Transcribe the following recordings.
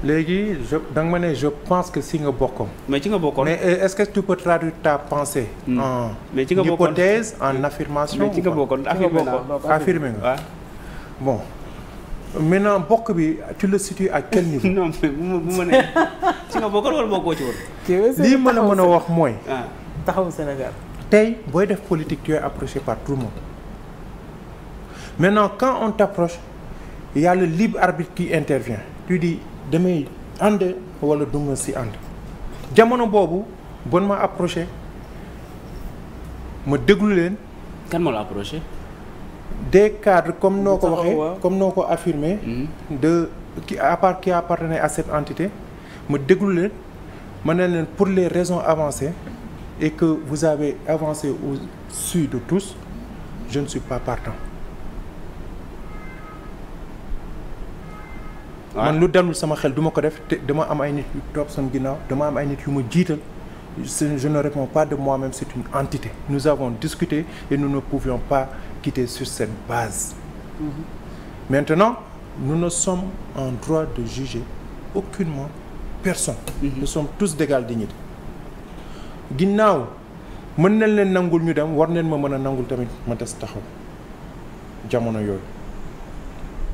léegi da nga ma ne je pense que si nga bokkoon. mais ci nga bokkoon. mais est-ce que tu peux traduire ta pensée. en mais ci nga bokkoon hypothèse en affirmation. mais ci nga bokkoon affirmé nga. bon maintenant bokk bi tu le situes à quel niveau. non mais bu ma nee ci nga bokkoon wala bokkoo ci woon. lii ma la mën a wax mooy. taxawu Sénégal. tey booy def politique tu es approché par tout le monde maintenant quand on t'approche il y a le libre arbitre qui intervient tu dis damay ànd wala duma si ànd jamono boobu bon ma approché ma déglu leen. kan moo la approché. des cadres comme noo ko waxee comme noo ko affirmé. de qui appartenait à cette entité ma déglu leen ma ne leen pour les raisons avancées et que vous avez avancé au-dessus de tous je ne suis pas partant. man lu dalul sama xel duma ko def te dama am ay nit yu topp sama ginnaaw dama am ay nit yu ma jiital je ne réponds pas de moi-même, c'est une entité. Nous avons discuté et nous ne pouvions pas quitter sur cette base. Maintenant, nous ne sommes en droit de juger aucunement personne. Nous sommes tous d'égale dignité. ginnaaw mën nañ leen nangul ñu dem war nañ ma mën a nangul tamit ma des taxaw jamono yooyu.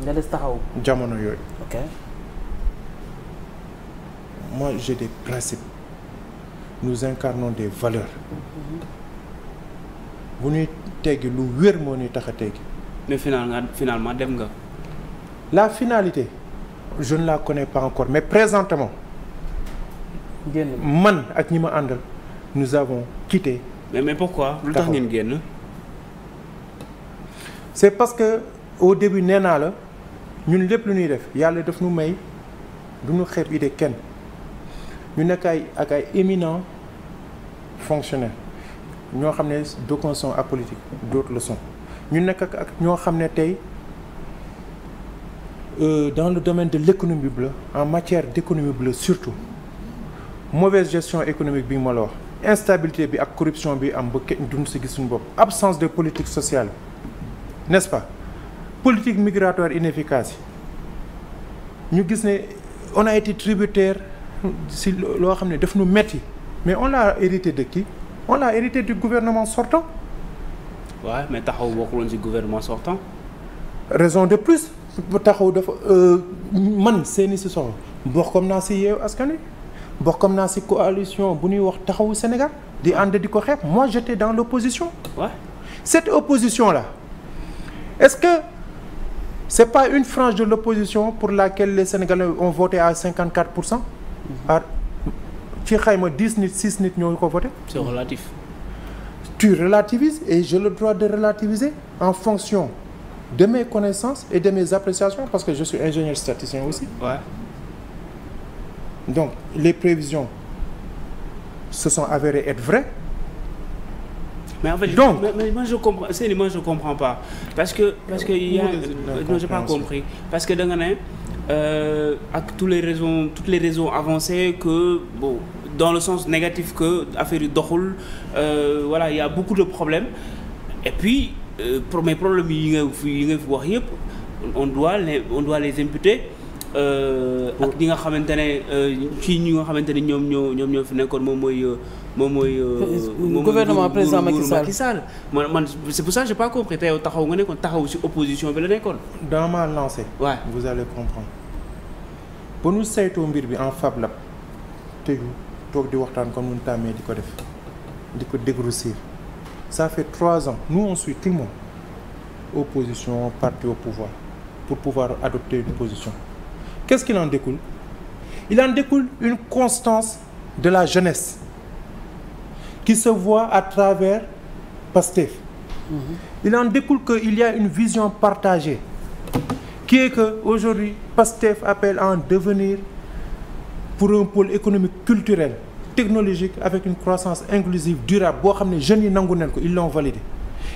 nga des taxaw. jamono yooyu. ok. moi j'ai des principes. nous incarnons des valeurs. bu ñuy teggi lu wér moo ñuy tax a teggi. mais finalement dem nga. la finalité je ne la connais pas encore mais présentement. man ak ñi ma àndal nous avons quitté. mais pourquoi lu tax ngeen génn. c'est parce que au début nee naa la ñun lépp lu ñuy def yàlla daf nu may du ñu xeeb idée kenn ñu nekk ak ay éminents fonctionnaires ñoo xam ne d'aucuns sont apolitiques d'autres le sont ñu nekk ak ñoo xam ne tey dans le domaine de l'économie bleue en matière d'économie bleue surtout mauvaise gestion économique bi ma la wax instabilité bi ak corruption bi am ba kenn duñ si gis suñu bopp absence de politique sociale n'est-ce pas politique migratoire inefficace yi ñu gis ne on a été tributaire si loo xam ne daf nu metti mais on l'a hérité de qui on l'a hérité du gouvernement sortant. waaw mais taxaw bokkuloon ci gouvernement sortant. raison de plus bu taxaw dafa man seeni si soxla bokkam naa si Yewwi Askan Wi bokkam naa ci coalition bu ñuy wax taxawu Sénégal di ànd di ko xeex moi j'étais dans l'opposition. Ouais. Cette opposition là est-ce que c'est pas une frange de l'opposition pour laquelle les Sénégalais ont voté à 54%. ci xayma 10 nit 6 nit ñoo ko voté. C'est relatif. Tu relativises et j'ai le droit de relativiser en fonction de mes connaissances et de mes appréciations parce que je suis ingénieur statisticien aussi. Ouais. Donc les prévisions se sont avérées être vraies. Mais en fait, donc mais moi je comprends, c'est moi je comprends pas parce que il y a non j'ai pas compris parce que da nga ne ak toutes les raisons avancées que bon dans le sens négatif que affaire yi doxul voilà il y a beaucoup de problèmes et puis mes problèmes yi nga fi wax yëpp on doit les imputer ak ñi nga xamante ne ci ñi nga xamante ne ñoom ñoo fi nekkoon moom mooy gouvernement président Macky Sall. man c'est pour ça j'ai pas compris te yow taxaw nga nekkoon taxaw ci opposition bi la nekkoon. dans ma lancée. Ouais. Vous allez comprendre ba nu saytoo mbir bi en Fab Lab tegu toog di waxtaan comme nu tàmmee di ko def di ko dégrossir ça fait 3 ans nous on suit tout le monde opposition parti au pouvoir pour pouvoir adopter une position. Qu'est-ce qu'il en découle? Il en découle une constance de la jeunesse qui se voit à travers Pastef. Il en découle qu'il y a une vision partagée qui est que aujourd'hui Pastef appelle à en devenir pour un pôle économique, culturel, technologique avec une croissance inclusive durable boo xam ne jeunes yi nangu nañ ko ils l'ont validé.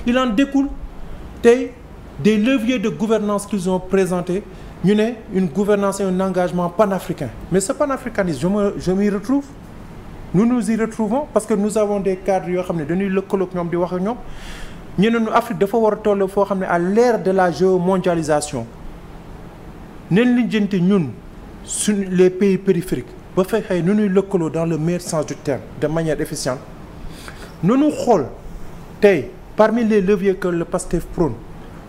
Il en découle tey des leviers de gouvernance qu'ils ont présentés ñu ne une gouvernance et un engagement panafricain mais ce panafricanisme je m'y retrouve nous nous y retrouvons parce que nous avons des cadres yoo xam ne dañuy lëkkaloog ñoom di wax ak ñoom ñu ne ñu Afrique dafa war a toll foo xam ne à l'ère de la géomondialisation nen lijjanti ñun suñu les pays périphériques ba fexe nu ñuy lëkkaloo dans le meilleur sens du terme de manière efficiente nunu xool tey parmi les leviers que le PASTEF prône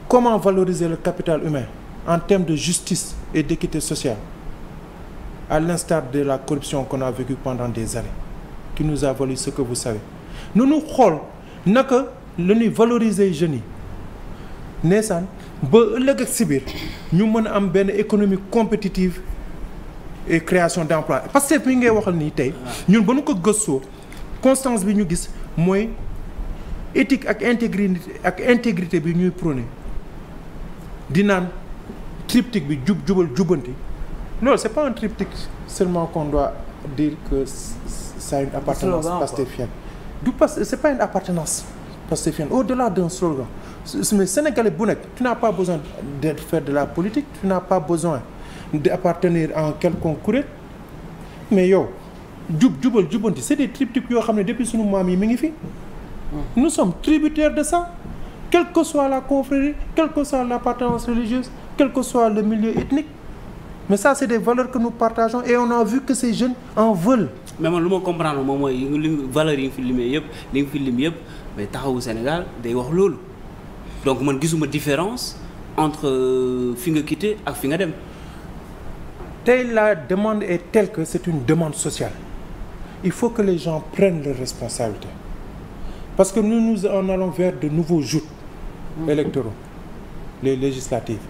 comment valoriser le capital humain en termes de justice et d'équité sociale à l'instar de la corruption qu'on a vécue pendant des années qui nous a valu ce que vous savez nunu xool naka la ñuy valoriser jeunes yi neesaan ba ëllëg ak si biir ñu mën a am benn économie compétitive et création d'emploi parce que mi ngay waxal nii tey ñun ba nu ko gëstoo constance bi ñu gis mooy éthique ak intégrité bi ñuy prôné di naan triptyque bi jubal jubanti loolu c'est pas un triptyque seulement qu'on doit dire que ça a une appartenance pastéfienne c'est pas une appartenance pastéfienne au-delà d'un slogan mais sénégalais bu nekk tu n'as pas besoin de faire de la politique tu n'as pas besoin d'appartenir en quelconque kuréel mais yow jubal jubanti c'est des triptyques yoo xam ne depuis sunu maam yi mi ngi fi nous sommes tributaires de ça quelle que soit la confrérie quelle que soit l'appartenance religieuse quel que soit le milieu ethnique mais ça c'est des valeurs que nous partageons et on a vu que ces jeunes en veulent. mais man lu ma comprendre moom mooy valeurs yi nga fi limee yëpp li nga fi lim yëpp mais taxawu Sénégal day wax loolu donc man gisuma différence entre fi nga quitté ak fi nga dem. tey la demande est telle que c'est une demande sociale il faut que les gens prennent leurs responsabilités parce que nous en allons vers de nouveaux joutes électoraux les législatives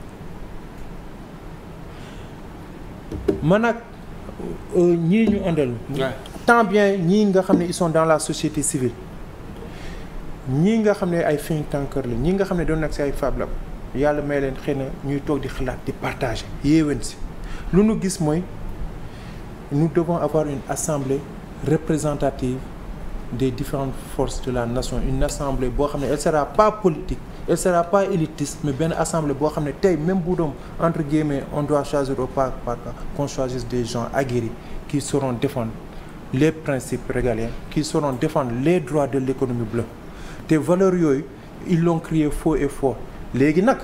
man ak ñii ñu àndal tant bien ñii nga xam ne ils sont dans la société civile ñii nga xam ne ay think tankers la ñii nga xam ne doon nag si ay Fab Lab yàlla may leen xëy na ñuy toog di xalaat di partager yéewén si lu nu gis mooy nous devons avoir une assemblée représentative des différentes forces de la nation une assemblée boo xam ne elle sera pas politique elle sera pas élitiste mais benn assemblée boo xam ne tey même bu doom entre guillemets on doit choisir au pas qu'on choisisse des gens aguerris qui sauront défendre les principes régaliens qui sauront défendre les droits de l'économie bleue te valeurs yooyu ils l'ont crié fort et fort léegi nag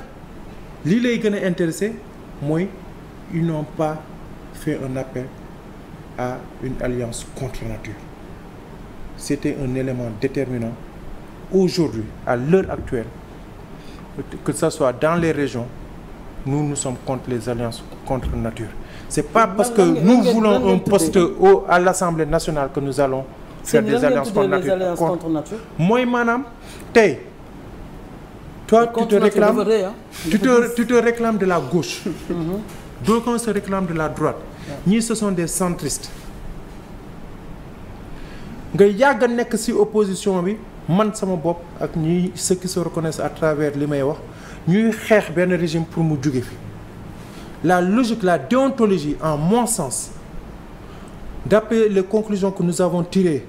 lii lay gën a intéressé mooy ils n'ont pas fait un appel à une alliance contre nature c'était un élément déterminant aujourd'hui à l'heure actuelle que ça soit dans les régions nous sommes contre les alliances contre nature c'est pas parce que nous voulons un poste à l'Assemblée nationale que nous allons faire des alliances contre nature mooy maanaam tey toi tu te réclames de la gauche d'aucuns se réclament de la droite ñii ce sont des centristes nga yàgg a nekk ci opposition bi man sama bopp ak ñi ceux qui se reconnaissent à travers li may wax ñuy xeex benn régime pour mu jóge fi la logique la déontologie en mon sens d'après les conclusions que nous avons tirées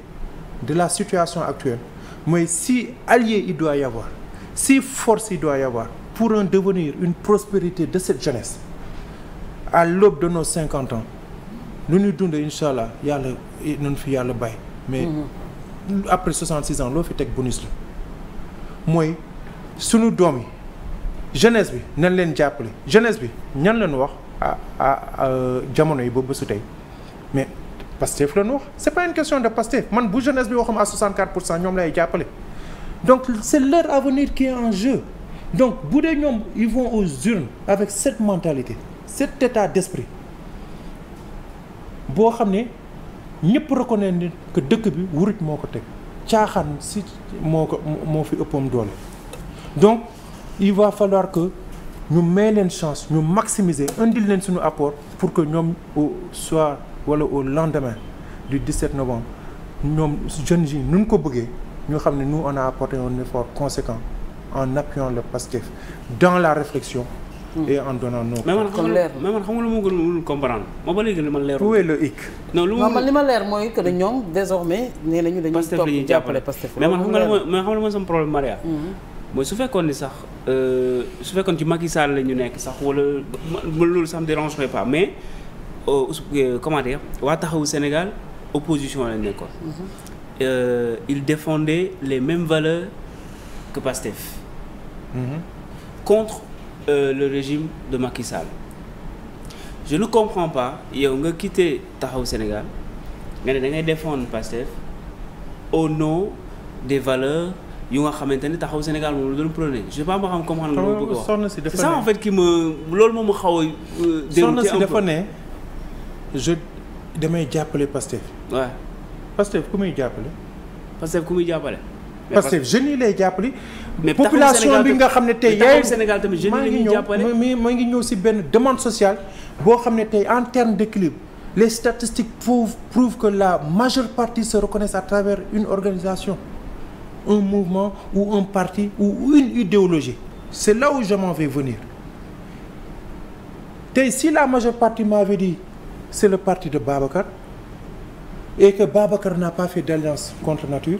de la situation actuelle mooy si allié il doit y avoir si force il doit y avoir pour un devenir une prospérité de cette jeunesse à l'aube de nos 50 ans lu ñuy dund incha allah yàlla nañu fi yàlla bàyyi mais après 66 ans loo fi teg bonus la mooy sunu doom yi jeunesse bi nañ leen jàppale jeunesse bi ñan leen wax jamono yi ba bésu tey mais Pastef la ñu wax c'est pas une question de Pastef man bu jeunesse bi waxam à 64% ñoom lay jàppale donc c'est leur avenir qui est en jeu donc bu dee ñoom ils vont aux urnes avec cette mentalité cet état d'esprit boo xam ne ñëpp reconnaître ni que dëkk bi wuruj moo ko teg caaxaan si moo fi ëppam doole donc il va falloir que ñu may leen chance ñu maximiser indil leen suñu apport pour que ñoom au soir wala au lendemain du 17 novembre ñoom jeunes yi nun ko bëggee ñu xam ne nous on a apporté un effort conséquent en appuyant le PASTEF dans la réflexion et en donnant nos. mais man xam nga lu ma gën comprendre ma ba léegi li ma leer. où est le hic. non man li ma leer mooy que ñoom désormais nee nañu dañuy topp jàppale Pastef. mais man xam nga mooy sama problème Maria. mooy su fekkoon ni sax su fekkoon ci Macky Sall la ñu nekk sax wala loolu ça me dérangerait pas mais comment dire waa taxawu Sénégal opposition la nekkoon. il défendait les mêmes valeurs que Pastef. contre le régime de Macky Sall je ne comprends pas yow nga quitté Taxawu Sénégal nga ne da ngay défendre Pastef au nom des valeurs yu nga xamante ni Taxawu Sénégal moom la doon prôné je sais pas ma xam comprendre nga loolu bëgg a wax c'est ça en fait qui me loolu moom mu xaw a soxna si dafa ne je damay jàppale Pastef. waaw Pastef ku muy jàppale. Pastef ku muy jàppale. Pastef jeunes yi lay jàppale. mais population bi nga xam ne tey Taxawu Sénégal tamit jeunes yi la ñuy jàppale maa ngi ñëw si benn demande sociale boo xam ne tey en termes d'équilibre les statistiques prouvent que la majeure partie se reconnaissent à travers une organisation un mouvement ou un parti ou une idéologie c'est là où je m'en vais venir tey si la majeure partie m'avait dit c'est le parti de Babacar et que Babacar n'a pas fait d'alliance contre nature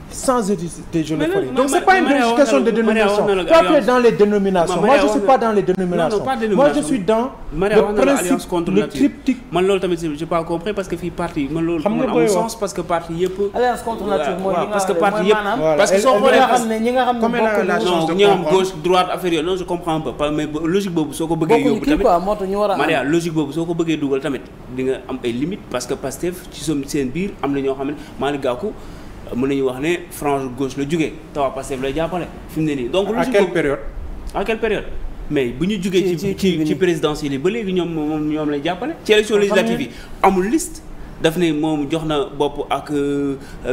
sans hésiter je le ferai. Donc c'est pas une question de dénomination. Toi tu es dans les dénominations. Moi je suis pas dans les dénominations. Moi je suis dans le principe le triptyque. man loolu tamit j'ai pas compris parce que fii parti man loolu man amul sens parce que parti yëpp. alliance contre nature mooy parce que parti yëpp parce que soo xoolee ñi nga xam ne comme elle a la chance de ñi am gauche droite affaire yooyu non je comprends pas mais logique boobu soo ko bëggee yóbbu tamit moo tax ñu war a Maria logique boobu soo ko bëggee dugal tamit di nga am ay limites parce que Pastef ci seen biir am na ñoo xam ne Malick Gakou mën nañu wax ne frange gauche la jógee te waa Pastef lay jàppale fi mu ne nii. donc à quelle période. à quelle période mais bu ñu jugee ci présidentielle yi ba léegi ñoom lay jàppale. ci élection législative yi amul liste daf ne moom jox na bopp ak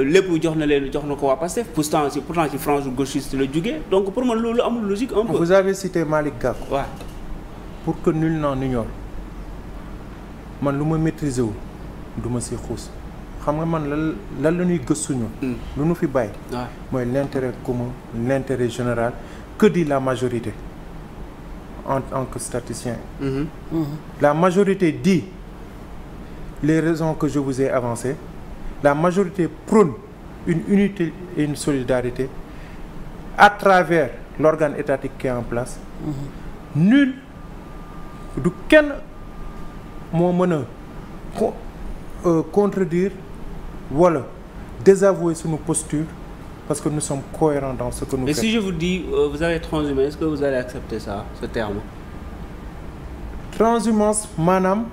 lépp jox na ko waa Pastef pourtant ci frange gauchiste la jógee donc pour man loolu amul logique un peu. Vous avez cité Malick Gakou. waaw pour que nul n'en ignore man lu ma maîtriser wu du ma si xuus. xam nga man lan la ñuy gëstuñu lu ñu fi bàyyi mooy l'intérêt commun l'intérêt général que dit la majorité en tant que statisticien la majorité dit les raisons que je vous ai avancées la majorité prône une unité et une solidarité à travers l'organe étatique qui est en place nul du kenn moo mën a contredire voilà désavouer sur nos postures parce que nous sommes cohérents dans ce que nous faisons. Mais si je vous dis vous avez transhumé, est-ce que vous allez accepter ça, ce terme? Transhumance maanaam.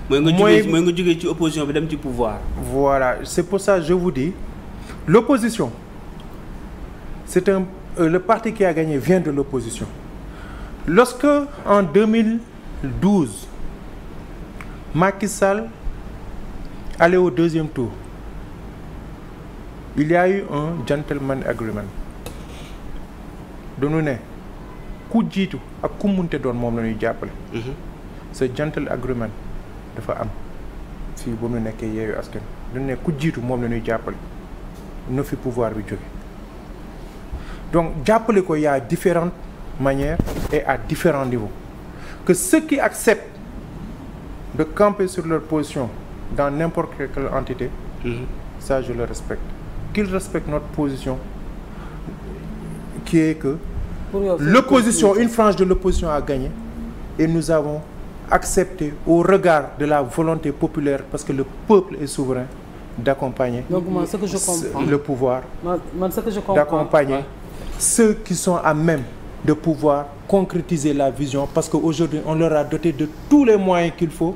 mooy nga jógee ci opposition bi dem ci pouvoir. Voilà, c'est pour ça que je vous dis l'opposition c'est le parti qui a gagné vient de l'opposition. Lorsque en 2012 Macky Sall allait au deuxième tour. Il y a eu un gentleman agreement dañu ne ku jiitu ak ku munte doon moom la ñuy jàppale. ce gentle agreement dafa am fii ba mu nekkee Yewwi Askan dañu ne ku jiitu moom la ñuy jàppale na fi pouvoir bi jóge donc jàppale ko y a différentes manières et à différents niveaux que ceux qui acceptent de camper sur leur position dans n'importe quelle entité ça je le respecte qu'ils respectent notre position qui est que l'opposition une frange de l'opposition a gagné et nous avons accepté au regard de la volonté populaire parce que le peuple est souverain d'accompagner ce que je comprends, le pouvoir ce que je comprends, d'accompagner ceux qui sont à même de pouvoir concrétiser la vision parce qu'aujourd'hui on leur a doté de tous les moyens qu'il faut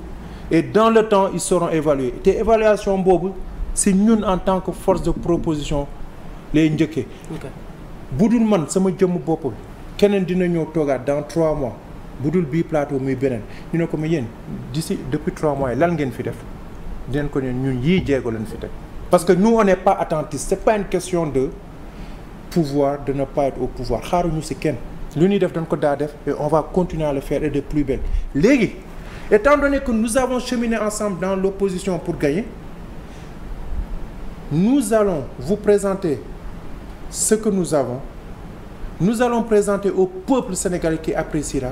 et dans le temps ils seront évalués te évaluation boobu si ñun en tant que force de proposition lay njëkkee bu dul man sama jëmm bopp bi keneen dina ñëw toogaat dans 3 mois bu dul bii plateau muy beneen ñu ne ko mais yéen depuis 3 mois yi lan ngeen fi def dinañ ko ne ñun yii jéego leen fi teg parce que nous on n'est pas attentifs c'est pas une question de pouvoir de ne pas être au pouvoir xaaruñu ci kenn lu ñuy def dañ ko daa def et on va continuer à le faire et de plus belle léegi étant donné que nous avons cheminé ensemble dans l'opposition pour gagner nous allons vous présenter ce que nous avons nous allons présenter au peuple sénégalais qui appréciera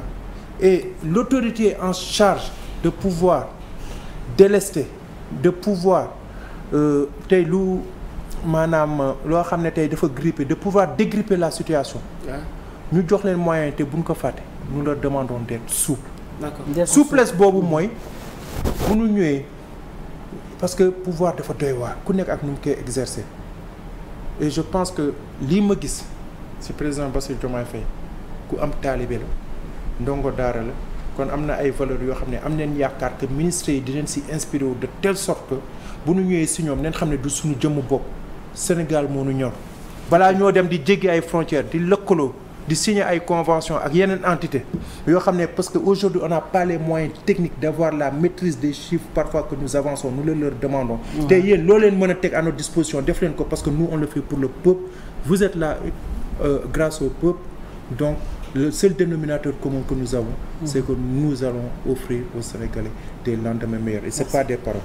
et l'autorité en charge de pouvoir délester de pouvoir tey lu maanaam loo xam ne tey dafa gripper de pouvoir dégripper la situation ñu jox leen moyen te buñ ko fàtte nous leur demandons d'être souple souplesse boobu mooy bu ñu ñëwee parce que pouvoir dafa doy waar ku nekk ak nu mu koy exercer et je pense que lii ma gis ci président Bassirou Diomaye Faye ku am taalibe la ndongo daara la kon am na ay valeurs yoo xam ne am nañ yaakaar que ministres yi dinañ si inspiré wu de telle sorte que bu ñu ñëwee si ñoom nañ xam ne du suñu jëmm bopp Sénégal moo nu ñor balaa ñoo dem di jéggi ay frontières di lëkkaloo di signer ay convention ak yeneen entité yoo xam ne parce que aujourd'hui on n'a pas les moyens techniques d'avoir la maîtrise des chiffres parfois que nous avançons nous leur demandons te yéen loo leen mën a teg à notre disposition def leen ko parce que nous on le fait pour le peuple vous êtes là grâce au peuple donc le seul dénominateur commun que nous avons c'est que nous allons offrir aux Sénégalais des lendemains meilleurs et c'est pas des paroles.